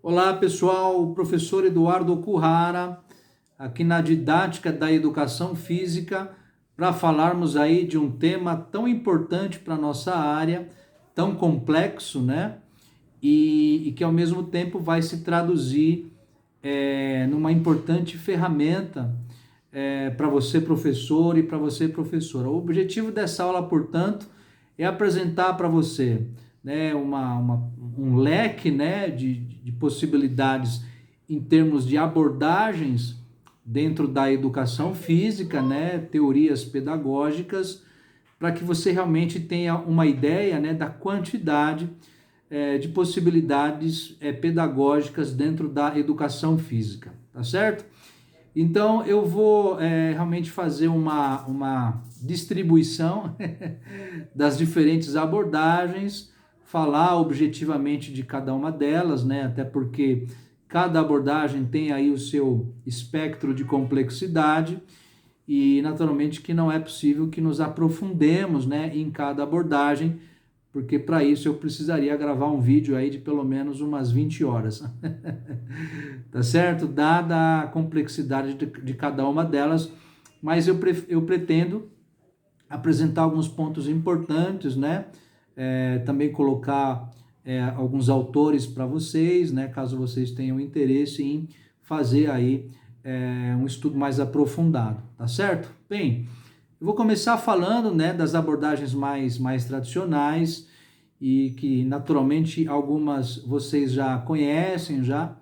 Olá pessoal, professor Eduardo Okuhara, aqui na didática da educação física, para falarmos aí de um tema tão importante para a nossa área, tão complexo, né? E que ao mesmo tempo vai se traduzir numa importante ferramenta para você professor e para você professora. O objetivo dessa aula, portanto, é apresentar para você, né, um leque, né, de possibilidades em termos de abordagens dentro da educação física, né, teorias pedagógicas, para que você realmente tenha uma ideia, né, da quantidade de possibilidades pedagógicas dentro da educação física, tá certo? Então, eu vou realmente fazer uma distribuição das diferentes abordagens, falar objetivamente de cada uma delas, né? Até porque cada abordagem tem aí o seu espectro de complexidade e, naturalmente, que não é possível que nos aprofundemos, né, em cada abordagem, porque para isso eu precisaria gravar um vídeo aí de pelo menos umas 20 horas. Tá certo? Dada a complexidade de cada uma delas, mas eu pretendo apresentar alguns pontos importantes, né? Também colocar alguns autores para vocês, né? Caso vocês tenham interesse em fazer aí um estudo mais aprofundado, tá certo? Bem, eu vou começar falando, né, das abordagens mais tradicionais e que naturalmente algumas vocês já conhecem já.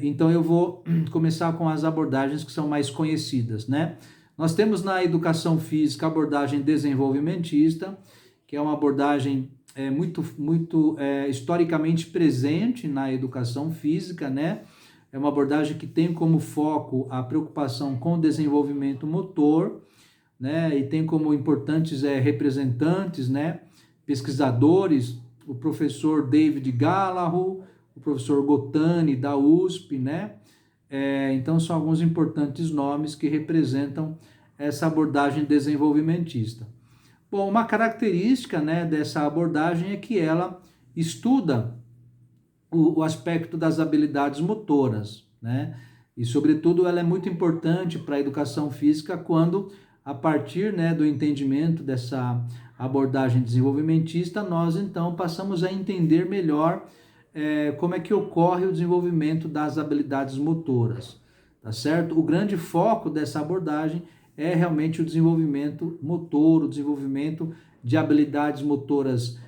Então eu vou começar com as abordagens que são mais conhecidas, né? Nós temos na educação física a abordagem desenvolvimentista, que é uma abordagem muito historicamente presente na educação física, né? É uma abordagem que tem como foco a preocupação com o desenvolvimento motor, né? E tem como importantes representantes, né, pesquisadores, o professor David Gallagher, o professor Gotani da USP, né? Então são alguns importantes nomes que representam essa abordagem desenvolvimentista. Bom, uma característica, né, dessa abordagem é que ela estuda o aspecto das habilidades motoras, né? E, sobretudo, ela é muito importante para a educação física quando, a partir, né, do entendimento dessa abordagem desenvolvimentista, nós, então, passamos a entender melhor como é que ocorre o desenvolvimento das habilidades motoras, tá certo? O grande foco dessa abordagem é realmente o desenvolvimento motor, o desenvolvimento de habilidades motoras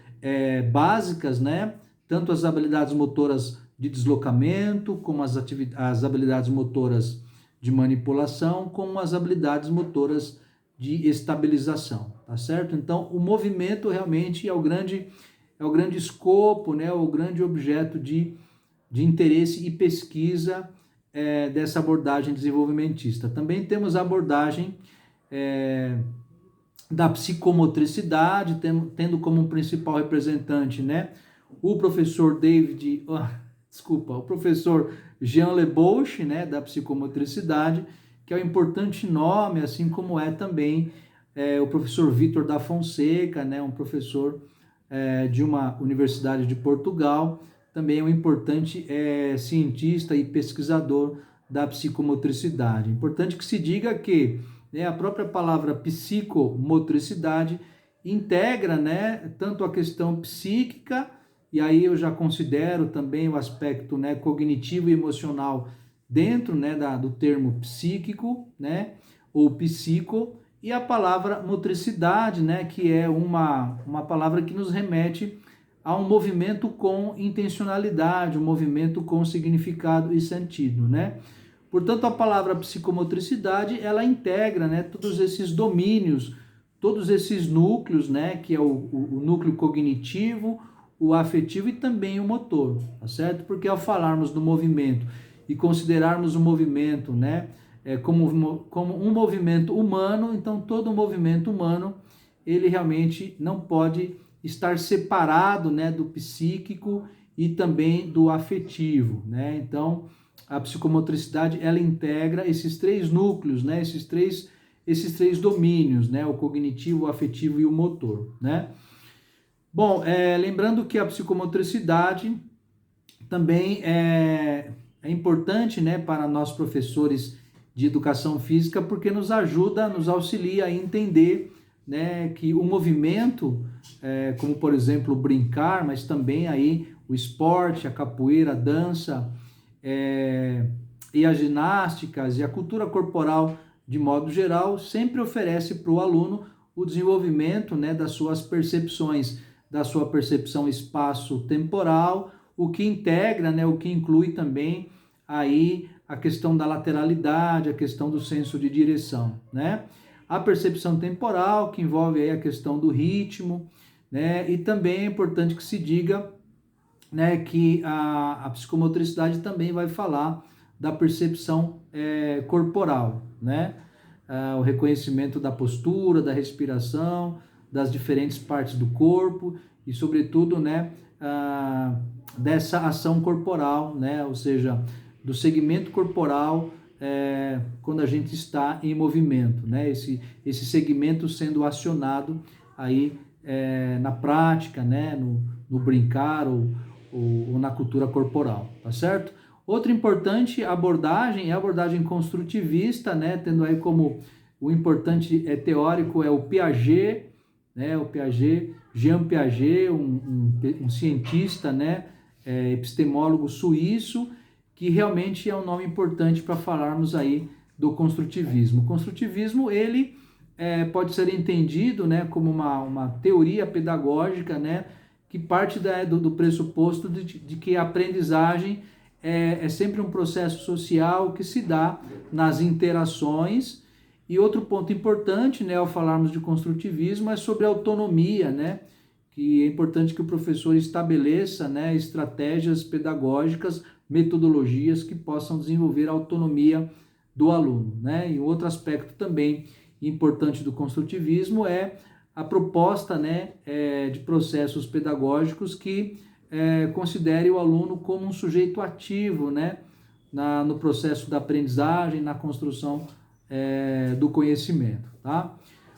básicas, né? Tanto as habilidades motoras de deslocamento, como as habilidades motoras de manipulação, como as habilidades motoras de estabilização, tá certo? Então, o movimento realmente é o grande escopo, né? O grande objeto de interesse e pesquisa dessa abordagem desenvolvimentista. Também temos a abordagem da psicomotricidade, tendo como principal representante, né, o professor o professor Jean Lebouche, né, da psicomotricidade, que é um importante nome, assim como é também o professor Vítor da Fonseca, né, um professor de uma universidade de Portugal, também é um importante cientista e pesquisador da psicomotricidade. Importante que se diga que, né, a própria palavra psicomotricidade integra, né, tanto a questão psíquica, e aí eu já considero também o aspecto, né, cognitivo e emocional dentro, né, do termo psíquico, né, ou psico, e a palavra motricidade, né, que é uma palavra que nos remete a um movimento com intencionalidade, um movimento com significado e sentido, né? Portanto, a palavra psicomotricidade, ela integra, né, todos esses domínios, todos esses núcleos, né, que é o núcleo cognitivo, o afetivo e também o motor, tá certo? Porque ao falarmos do movimento e considerarmos o movimento, né, como um movimento humano, então todo movimento humano, ele realmente não pode estar separado, né, do psíquico e também do afetivo, né? Então, a psicomotricidade, ela integra esses três núcleos, né, esses três domínios, né, o cognitivo, o afetivo e o motor, né? Bom, lembrando que a psicomotricidade também é importante, né, para nós professores de educação física, porque nos ajuda, nos auxilia a entender, né, que o movimento, como por exemplo o brincar, mas também aí o esporte, a capoeira, a dança, e as ginásticas e a cultura corporal de modo geral, sempre oferece para o aluno o desenvolvimento, né, das suas percepções, da sua percepção espaço-temporal, o que integra, né, o que inclui também aí a questão da lateralidade, a questão do senso de direção, né? A percepção temporal, que envolve aí a questão do ritmo, né? E também é importante que se diga, né, que a psicomotricidade também vai falar da percepção corporal, né? O reconhecimento da postura, da respiração, das diferentes partes do corpo e, sobretudo, né, dessa ação corporal, né? Ou seja, do segmento corporal quando a gente está em movimento, né? Esse segmento sendo acionado aí na prática, né? No brincar ou na cultura corporal, tá certo? Outra importante abordagem é a abordagem construtivista, né? Tendo aí como o importante teórico é o Piaget, né? O Piaget, Jean Piaget, um cientista, né? Epistemólogo suíço, que realmente é um nome importante para falarmos aí do construtivismo. O construtivismo, ele pode ser entendido, né, como uma teoria pedagógica, né, que parte do pressuposto de que a aprendizagem é sempre um processo social que se dá nas interações. E outro ponto importante, né, ao falarmos de construtivismo, é sobre a autonomia, né, que é importante que o professor estabeleça, né, estratégias pedagógicas, metodologias que possam desenvolver a autonomia do aluno, né? E outro aspecto também importante do construtivismo é a proposta, né, de processos pedagógicos que considere o aluno como um sujeito ativo, né, no processo da aprendizagem, na construção do conhecimento, tá?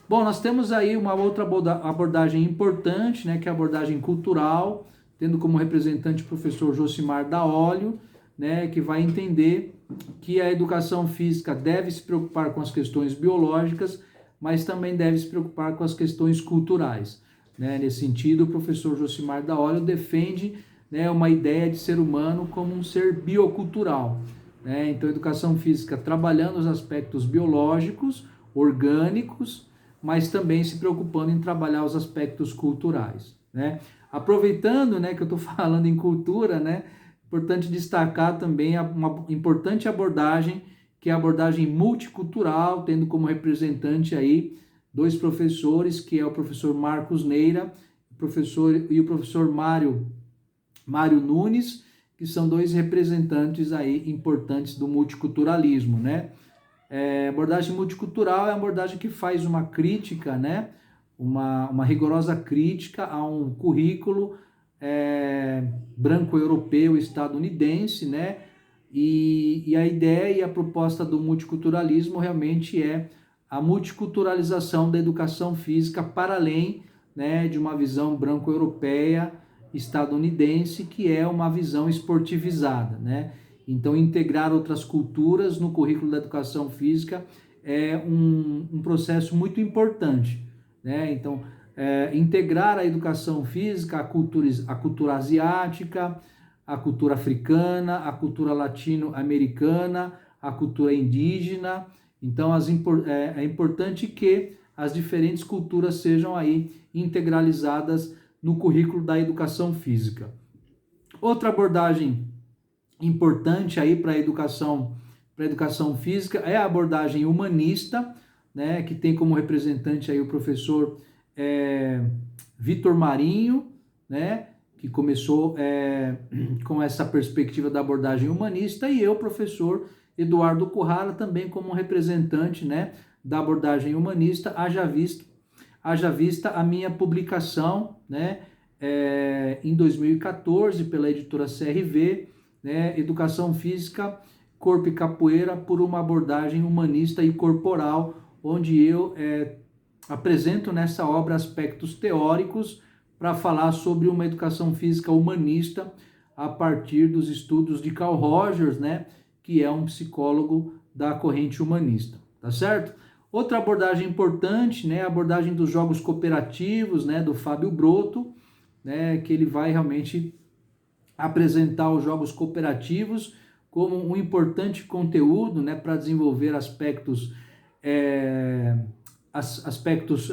Bom, nós temos aí uma outra abordagem importante, né, que é a abordagem cultural, tendo como representante o professor Josimar Daolio, né, que vai entender que a educação física deve se preocupar com as questões biológicas, mas também deve se preocupar com as questões culturais, né? Nesse sentido, o professor Josimar Daolio defende, né, uma ideia de ser humano como um ser biocultural, né? Então, a educação física trabalhando os aspectos biológicos, orgânicos, mas também se preocupando em trabalhar os aspectos culturais, né? Aproveitando, né, que eu estou falando em cultura, né, importante destacar também uma importante abordagem, que é a abordagem multicultural, tendo como representante aí dois professores, que é o professor Marcos Neira e o professor Mário Nunes, que são dois representantes aí importantes do multiculturalismo, né? Abordagem multicultural é uma abordagem que faz uma crítica, né? Uma rigorosa crítica a um currículo branco-europeu estadunidense, né? E a ideia e a proposta do multiculturalismo realmente é a multiculturalização da educação física para além, né, de uma visão branco-europeia estadunidense, que é uma visão esportivizada, né? Então, integrar outras culturas no currículo da educação física é um processo muito importante, né? Então, integrar a educação física à cultura asiática, à cultura africana, à cultura latino-americana, à cultura indígena. Então, é importante que as diferentes culturas sejam aí integralizadas no currículo da educação física. Outra abordagem importante aí para a educação física é a abordagem humanista, né, que tem como representante aí o professor Vitor Marinho, né, que começou com essa perspectiva da abordagem humanista, e eu, professor Eduardo Currara, também como representante, né, da abordagem humanista, haja vista a minha publicação, né, em 2014 pela editora CRV, né, Educação Física, Corpo e Capoeira por uma abordagem humanista e corporal, onde eu apresento nessa obra aspectos teóricos para falar sobre uma educação física humanista, a partir dos estudos de Carl Rogers, né, que é um psicólogo da corrente humanista, tá certo? Outra abordagem importante, né, a abordagem dos jogos cooperativos, né, do Fábio Broto, né, que ele vai realmente apresentar os jogos cooperativos como um importante conteúdo, né, para desenvolver aspectos aspectos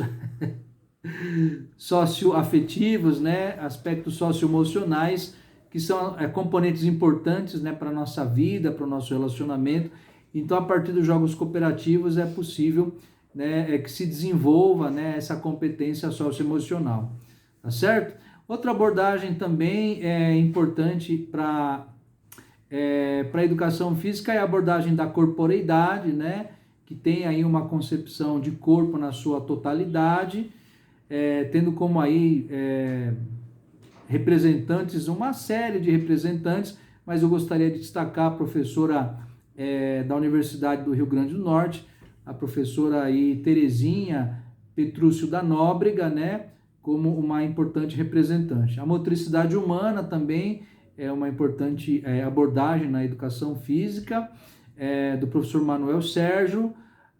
socioafetivos, né, aspectos socioemocionais, que são componentes importantes, né, para a nossa vida, para o nosso relacionamento. Então, a partir dos jogos cooperativos é possível, né, que se desenvolva, né, essa competência socioemocional, tá certo? Outra abordagem também é importante para a educação física é a abordagem da corporeidade, né, que tem aí uma concepção de corpo na sua totalidade, tendo como aí representantes, uma série de representantes, mas eu gostaria de destacar a professora da Universidade do Rio Grande do Norte, a professora aí Terezinha Petrúcio da Nóbrega, né, como uma importante representante. A motricidade humana também é uma importante abordagem na educação física, do professor Manuel Sérgio,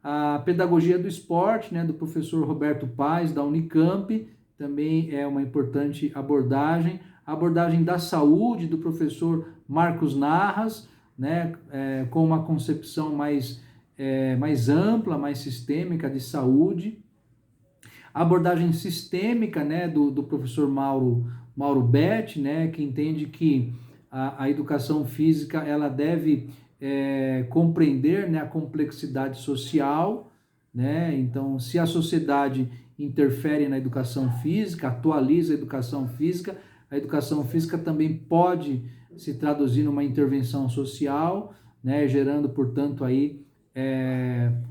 a pedagogia do esporte, né, do professor Roberto Paes, da Unicamp, também é uma importante abordagem. A abordagem da saúde, do professor Marcos Narras, né, com uma concepção mais ampla, mais sistêmica de saúde. A abordagem sistêmica, né, do professor Mauro Betti, né, que entende que a educação física ela deve compreender, né, a complexidade social, né? Então, se a sociedade interfere na educação física, atualiza a educação física também pode se traduzir numa intervenção social, né, gerando, portanto, aí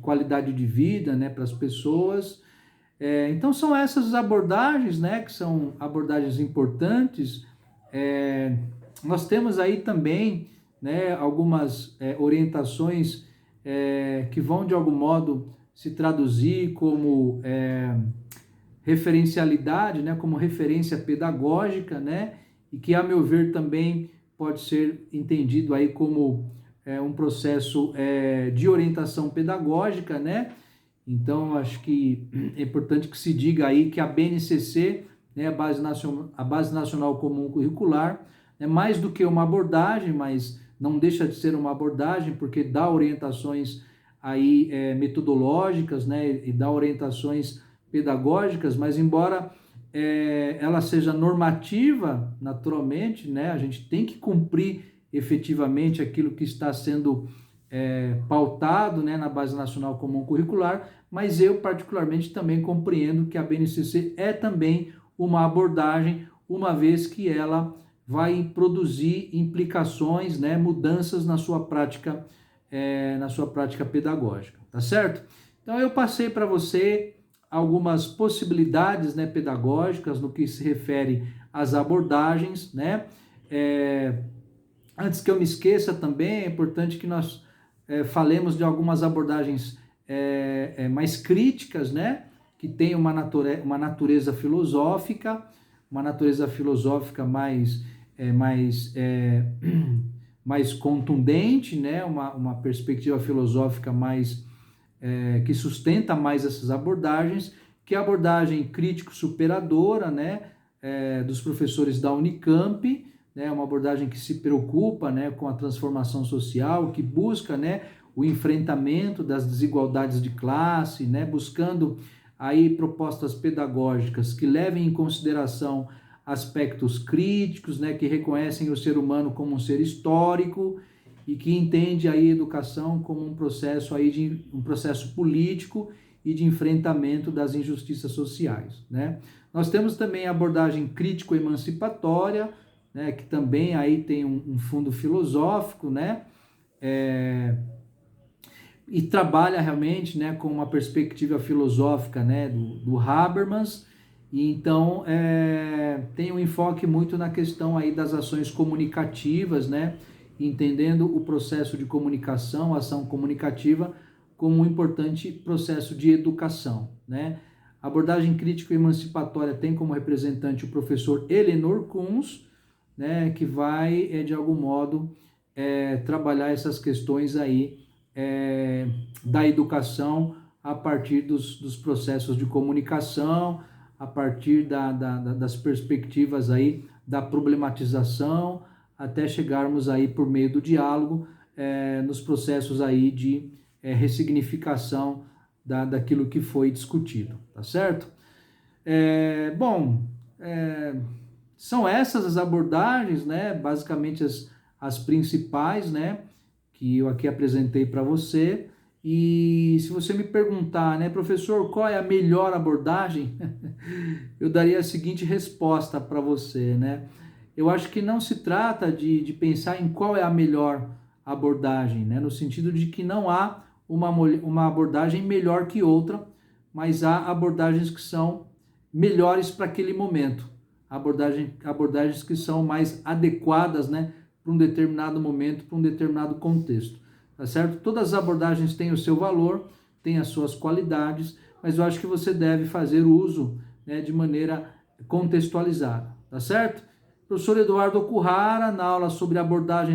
qualidade de vida, né, para as pessoas. Então, são essas abordagens, né, que são abordagens importantes. Nós temos aí também, né, algumas orientações que vão, de algum modo, se traduzir como referencialidade, né, como referência pedagógica, né, e que, a meu ver, também pode ser entendido aí como um processo de orientação pedagógica, né. Então, acho que é importante que se diga aí que a BNCC, né, a Base Nacional Comum Curricular, é mais do que uma abordagem, mas não deixa de ser uma abordagem, porque dá orientações aí metodológicas, né, e dá orientações pedagógicas, mas embora ela seja normativa, naturalmente, né, a gente tem que cumprir efetivamente aquilo que está sendo pautado, né, na Base Nacional Comum Curricular, mas eu particularmente também compreendo que a BNCC é também uma abordagem, uma vez que ela vai produzir implicações, né, mudanças na sua prática pedagógica, tá certo? Então eu passei para você algumas possibilidades, né, pedagógicas no que se refere às abordagens, né? Antes que eu me esqueça também, é importante que nós falemos de algumas abordagens mais críticas, né? Que tem uma natureza filosófica, mais contundente, né? Uma perspectiva filosófica mais que sustenta mais essas abordagens, que é a abordagem crítico-superadora, né? Dos professores da Unicamp, né? Uma abordagem que se preocupa, né, com a transformação social, que busca, né, o enfrentamento das desigualdades de classe, né, buscando aí propostas pedagógicas que levem em consideração aspectos críticos, né, que reconhecem o ser humano como um ser histórico e que entende aí a educação como um processo político e de enfrentamento das injustiças sociais, né? Nós temos também a abordagem crítico-emancipatória, né, que também aí tem um fundo filosófico, né? E trabalha realmente, né, com uma perspectiva filosófica, né, do Habermas, e então tem um enfoque muito na questão aí das ações comunicativas, né, entendendo o processo de comunicação, ação comunicativa, como um importante processo de educação, né. A abordagem crítico-emancipatória tem como representante o professor Helenor Kunz, né, que vai, de algum modo, trabalhar essas questões aí da educação a partir dos processos de comunicação, a partir das perspectivas aí da problematização, até chegarmos aí por meio do diálogo, nos processos aí de ressignificação daquilo que foi discutido, tá certo? Bom, são essas as abordagens, né? Basicamente as principais, né? Que eu aqui apresentei para você. E se você me perguntar, né, professor, qual é a melhor abordagem? Eu daria a seguinte resposta para você, né? Eu acho que não se trata de pensar em qual é a melhor abordagem, né? No sentido de que não há uma abordagem melhor que outra, mas há abordagens que são melhores para aquele momento, abordagens que são mais adequadas, né, para um determinado momento, para um determinado contexto, tá certo? Todas as abordagens têm o seu valor, têm as suas qualidades, mas eu acho que você deve fazer uso, né, de maneira contextualizada, tá certo? Professor Eduardo Okuhara, na aula sobre abordagens